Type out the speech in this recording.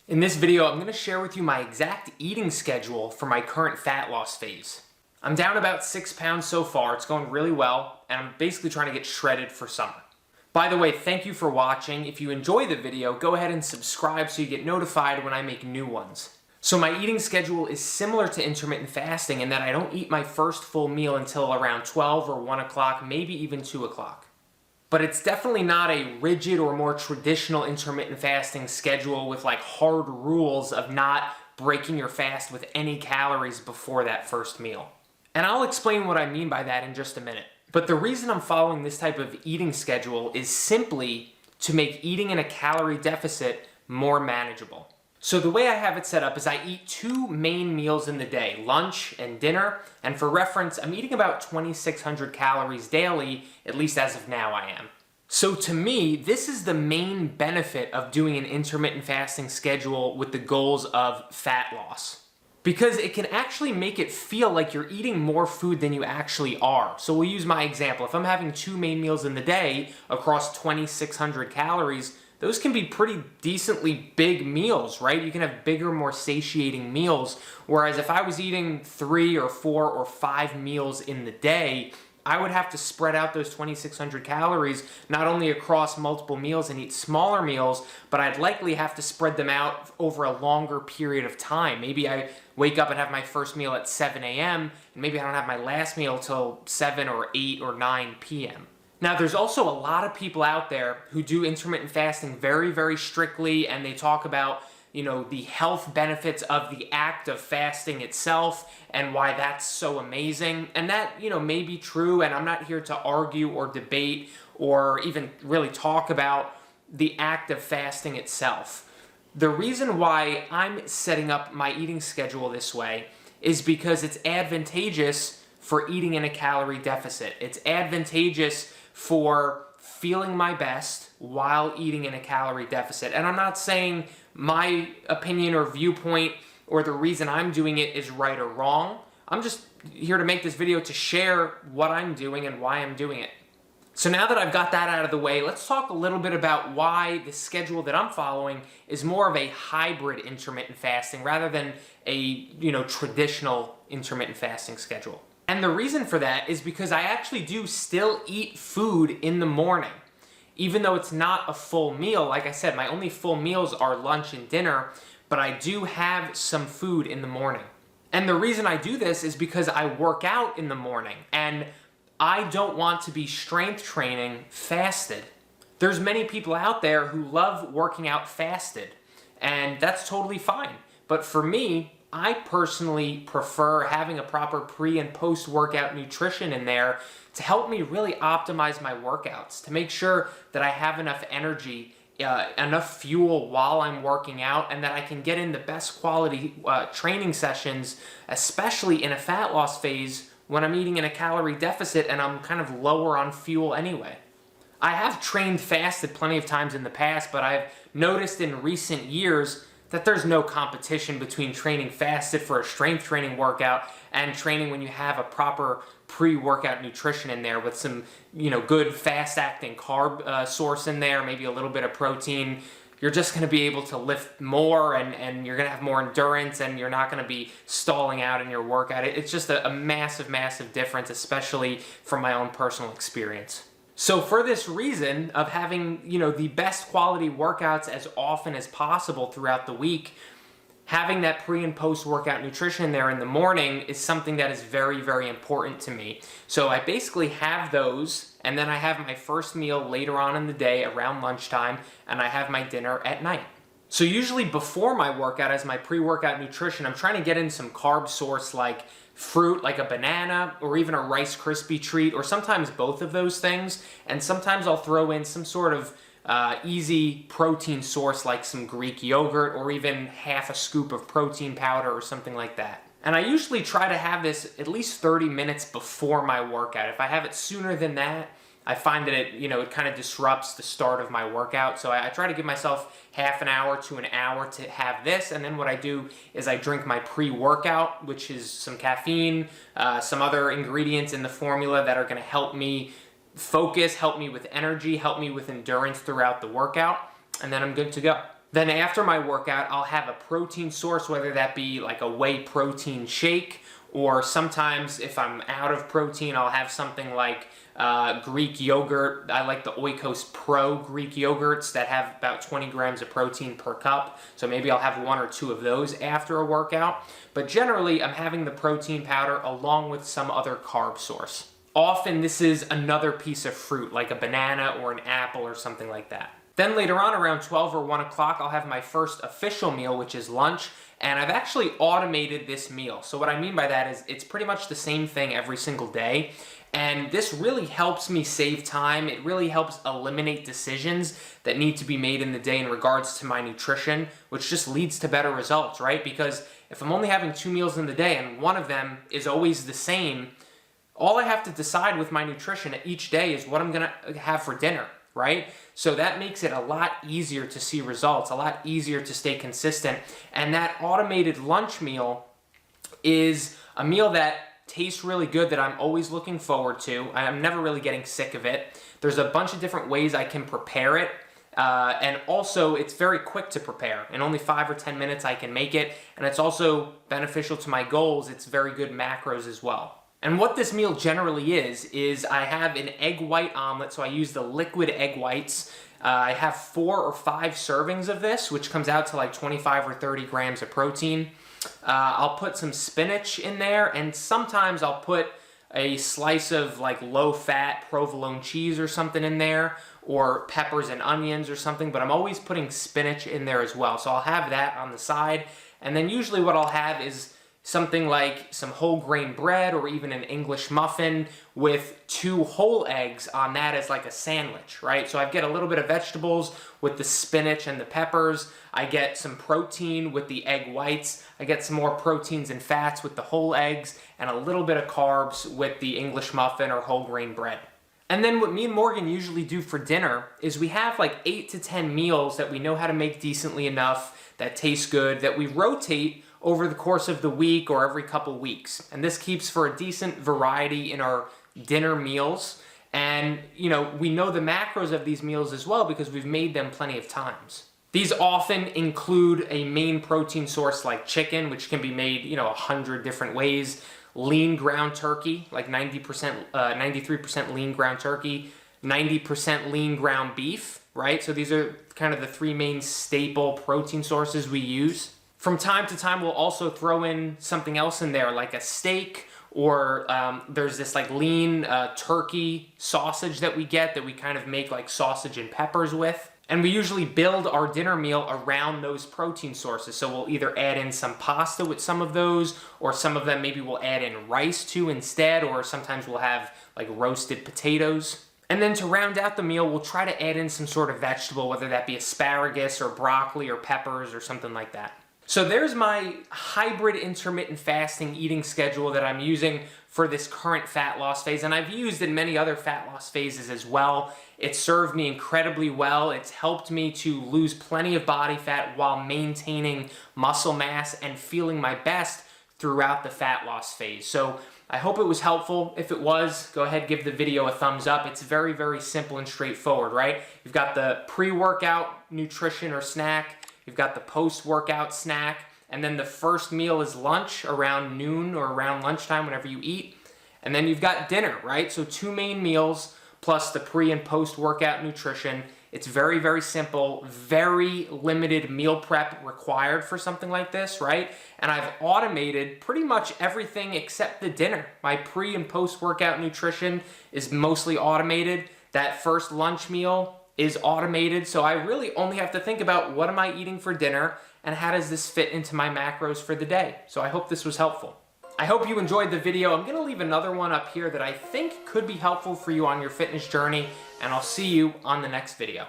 In this video, I'm going to share with you my exact eating schedule for my current fat loss phase. I'm down about 6 pounds so far, it's going really well, and I'm basically trying to get shredded for summer. By the way, thank you for watching. If you enjoy the video, go ahead and subscribe so you get notified when I make new ones. So my eating schedule is similar to intermittent fasting in that I don't eat my first full meal until around 12 or 1 o'clock, maybe even 2 o'clock. But it's definitely not a rigid or more traditional intermittent fasting schedule with like hard rules of not breaking your fast with any calories before that first meal. And I'll explain what I mean by that in just a minute. But the reason I'm following this type of eating schedule is simply to make eating in a calorie deficit more manageable. So the way I have it set up is I eat 2 main meals in the day, lunch and dinner, and for reference, I'm eating about 2,600 calories daily, at least as of now I am. So to me, this is the main benefit of doing an intermittent fasting schedule with the goals of fat loss. Because it can actually make it feel like you're eating more food than you actually are. So we'll use my example. If I'm having 2 main meals in the day across 2,600 calories, those can be pretty decently big meals, right? You can have bigger, more satiating meals. Whereas if I was eating 3 or 4 or 5 meals in the day, I would have to spread out those 2,600 calories not only across multiple meals and eat smaller meals, but I'd likely have to spread them out over a longer period of time. Maybe I wake up and have my first meal at 7 a.m., and maybe I don't have my last meal till 7 or 8 or 9 p.m. Now, there's also a lot of people out there who do intermittent fasting very, very strictly, and they talk about, the health benefits of the act of fasting itself and why that's so amazing. And that, may be true, and I'm not here to argue or debate or even really talk about the act of fasting itself. The reason why I'm setting up my eating schedule this way is because it's advantageous for eating in a calorie deficit. It's advantageous for feeling my best while eating in a calorie deficit. And I'm not saying my opinion or viewpoint or the reason I'm doing it is right or wrong. I'm just here to make this video to share what I'm doing and why I'm doing it. So now that I've got that out of the way, let's talk a little bit about why the schedule that I'm following is more of a hybrid intermittent fasting rather than a, traditional intermittent fasting schedule. And the reason for that is because I actually do still eat food in the morning. Even though it's not a full meal, like I said, my only full meals are lunch and dinner, but I do have some food in the morning. And the reason I do this is because I work out in the morning, and I don't want to be strength training fasted. There's many people out there who love working out fasted, and that's totally fine. But for me, I personally prefer having a proper pre- and post-workout nutrition in there to help me really optimize my workouts, to make sure that I have enough energy, enough fuel while I'm working out, and that I can get in the best quality training sessions, especially in a fat loss phase when I'm eating in a calorie deficit and I'm kind of lower on fuel anyway. I have trained fasted plenty of times in the past, but I've noticed in recent years that there's no competition between training fasted for a strength training workout and training when you have a proper pre-workout nutrition in there with some, good fast-acting carb source in there, maybe a little bit of protein. You're just going to be able to lift more and you're going to have more endurance and you're not going to be stalling out in your workout. It's just a massive, massive difference, especially from my own personal experience. So for this reason of having, the best quality workouts as often as possible throughout the week, having that pre and post workout nutrition there in the morning is something that is very, very important to me. So I basically have those, and then I have my first meal later on in the day around lunchtime, and I have my dinner at night. So usually before my workout, as my pre-workout nutrition, I'm trying to get in some carb source like fruit, like a banana, or even a Rice Krispie treat, or sometimes both of those things. And sometimes I'll throw in some sort of easy protein source like some Greek yogurt, or even half a scoop of protein powder or something like that. And I usually try to have this at least 30 minutes before my workout. If I have it sooner than that, I find that it kind of disrupts the start of my workout. So I try to give myself half an hour to an hour to have this. And then what I do is I drink my pre-workout, which is some caffeine, some other ingredients in the formula that are going to help me focus, help me with energy, help me with endurance throughout the workout. And then I'm good to go. Then after my workout, I'll have a protein source, whether that be like a whey protein shake, or sometimes if I'm out of protein, I'll have something like Greek yogurt. I like the Oikos Pro Greek yogurts that have about 20 grams of protein per cup. So maybe I'll have 1 or 2 of those after a workout. But generally, I'm having the protein powder along with some other carb source. Often this is another piece of fruit, like a banana or an apple or something like that. Then later on, around 12 or 1 o'clock, I'll have my first official meal, which is lunch. And I've actually automated this meal. So what I mean by that is it's pretty much the same thing every single day. And this really helps me save time. It really helps eliminate decisions that need to be made in the day in regards to my nutrition, which just leads to better results, right? Because if I'm only having 2 meals in the day and one of them is always the same, all I have to decide with my nutrition each day is what I'm gonna have for dinner, right? So that makes it a lot easier to see results, a lot easier to stay consistent. And that automated lunch meal is a meal that tastes really good, that I'm always looking forward to. I'm never really getting sick of it. There's a bunch of different ways I can prepare it. And also it's very quick to prepare. In only 5 or 10 minutes I can make it. And it's also beneficial to my goals. It's very good macros as well. And what this meal generally is I have an egg white omelet, so I use the liquid egg whites. I have 4 or 5 servings of this, which comes out to like 25 or 30 grams of protein. I'll put some spinach in there, and sometimes I'll put a slice of like low-fat provolone cheese or something in there, or peppers and onions or something, but I'm always putting spinach in there as well. So I'll have that on the side, and then usually what I'll have is something like some whole grain bread or even an English muffin with 2 whole eggs on that as like a sandwich, right? So I get a little bit of vegetables with the spinach and the peppers. I get some protein with the egg whites. I get some more proteins and fats with the whole eggs, and a little bit of carbs with the English muffin or whole grain bread. And then what me and Morgan usually do for dinner is we have like 8 to 10 meals that we know how to make decently enough, that taste good, that we rotate over the course of the week or every couple weeks. And this keeps for a decent variety in our dinner meals. And, you know, we know the macros of these meals as well because we've made them plenty of times. These often include a main protein source like chicken, which can be made, 100 different ways. Lean ground turkey, like 93% lean ground turkey, 90% lean ground beef, right? So these are kind of the 3 main staple protein sources we use. From time to time, we'll also throw in something else in there, like a steak, or there's this like lean turkey sausage that we get that we kind of make like sausage and peppers with. And we usually build our dinner meal around those protein sources. So we'll either add in some pasta with some of those, or some of them maybe we'll add in rice to instead, or sometimes we'll have like roasted potatoes. And then to round out the meal, we'll try to add in some sort of vegetable, whether that be asparagus or broccoli or peppers or something like that. So there's my hybrid intermittent fasting eating schedule that I'm using for this current fat loss phase, and I've used in many other fat loss phases as well. It served me incredibly well. It's helped me to lose plenty of body fat while maintaining muscle mass and feeling my best throughout the fat loss phase. So I hope it was helpful. If it was, go ahead, give the video a thumbs up. It's very, very simple and straightforward, right? You've got the pre-workout nutrition or snack. You've got the post-workout snack, and then the first meal is lunch around noon or around lunchtime, whenever you eat. And then you've got dinner, right? So 2 main meals plus the pre and post-workout nutrition. It's very, very simple, very limited meal prep required for something like this, right? And I've automated pretty much everything except the dinner. My pre and post-workout nutrition is mostly automated. That first lunch meal is automated, so I really only have to think about what am I eating for dinner and how does this fit into my macros for the day. So I hope this was helpful. I hope you enjoyed the video. I'm going to leave another one up here that I think could be helpful for you on your fitness journey, and I'll see you on the next video.